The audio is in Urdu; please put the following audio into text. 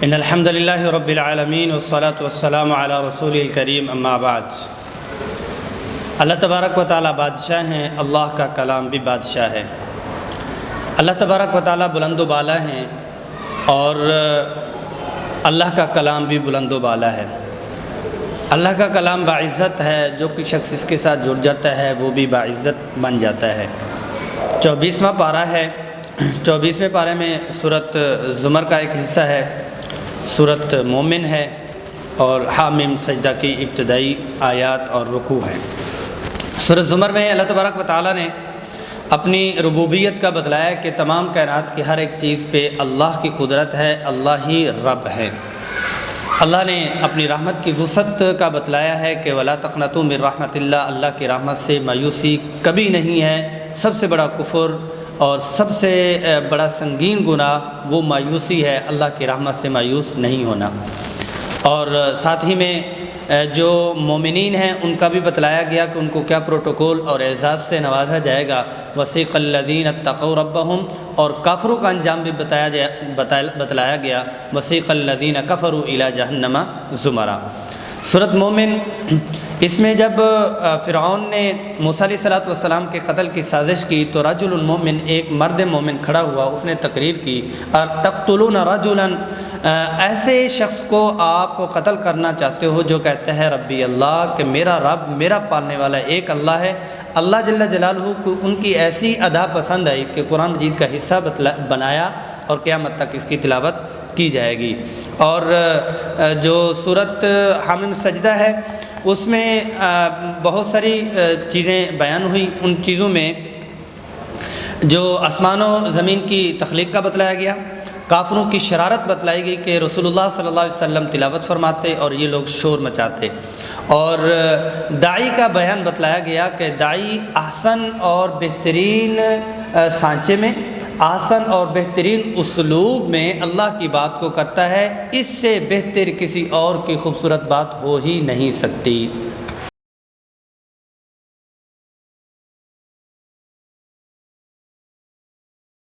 ان الحمد للہ رب العالمین والصلاة والسلام علی رسول الکریم اما بعد۔ اللہ تبارک و تعالیٰ بادشاہ ہیں، اللہ کا کلام بھی بادشاہ ہے۔ اللہ تبارک و تعالیٰ بلند و بالا ہیں اور اللہ کا کلام بھی بلند و بالا ہے۔ اللہ کا کلام باعزت ہے، جو کوئی شخص اس کے ساتھ جڑ جاتا ہے وہ بھی باعزت بن جاتا ہے۔ 24واں پارہ ہے۔ 24ویں پارے میں سورۃ زمر کا ایک حصہ ہے، سورۃ مومن ہے اور حامیم سجدہ کی ابتدائی آیات اور رکوع ہے۔ سورۃ زمر میں اللہ تبارک و تعالیٰ نے اپنی ربوبیت کا بتلایا کہ تمام کائنات کی ہر ایک چیز پہ اللہ کی قدرت ہے، اللہ ہی رب ہے۔ اللہ نے اپنی رحمت کی وسعت کا بتلایا ہے کہ وَلَا تَقْنَطُوا مِن رَحْمَتِ اللَّهِ، اللہ کی رحمت سے مایوسی کبھی نہیں ہے۔ سب سے بڑا کفر اور سب سے بڑا سنگین گناہ وہ مایوسی ہے، اللہ کی رحمت سے مایوس نہیں ہونا۔ اور ساتھ ہی میں جو مومنین ہیں ان کا بھی بتلایا گیا کہ ان کو کیا پروٹوکول اور اعزاز سے نوازا جائے گا۔ وَسِيقَ الَّذِينَ اتَّقَوْا رَبَّهُمْ، اور کافروں کا انجام بھی بتلایا گیا۔ وَسِيقَ الَّذِينَ كَفَرُوا إِلَى جَهَنَّمَ زُمَرًا۔ سورۃ مومن، اس میں جب فرعون نے موسیٰ علیہ السلام کے قتل کی سازش کی تو رجل المومن، ایک مرد مومن کھڑا ہوا، اس نے تقریر کی تقتلون رجلا، ایسے شخص کو آپ قتل کرنا چاہتے ہو جو کہتے ہیں ربی اللہ، کہ میرا رب، میرا پالنے والا ایک اللہ ہے۔ اللہ جل جلالہ کو ان کی ایسی ادا پسند آئی کہ قرآن مجید کا حصہ بنایا اور قیامت تک اس کی تلاوت کی جائے گی۔ اور جو سورۃ حامیم سجدہ ہے اس میں بہت ساری چیزیں بیان ہوئی۔ ان چیزوں میں جو آسمان و زمین کی تخلیق کا بتلایا گیا، کافروں کی شرارت بتلائی گئی کہ رسول اللہ صلی اللہ علیہ وسلم تلاوت فرماتے اور یہ لوگ شور مچاتے، اور داعی کا بیان بتلایا گیا کہ داعی احسن اور بہترین سانچے میں، آسن اور بہترین اسلوب میں اللہ کی بات کو کرتا ہے، اس سے بہتر کسی اور کی خوبصورت بات ہو ہی نہیں سکتی۔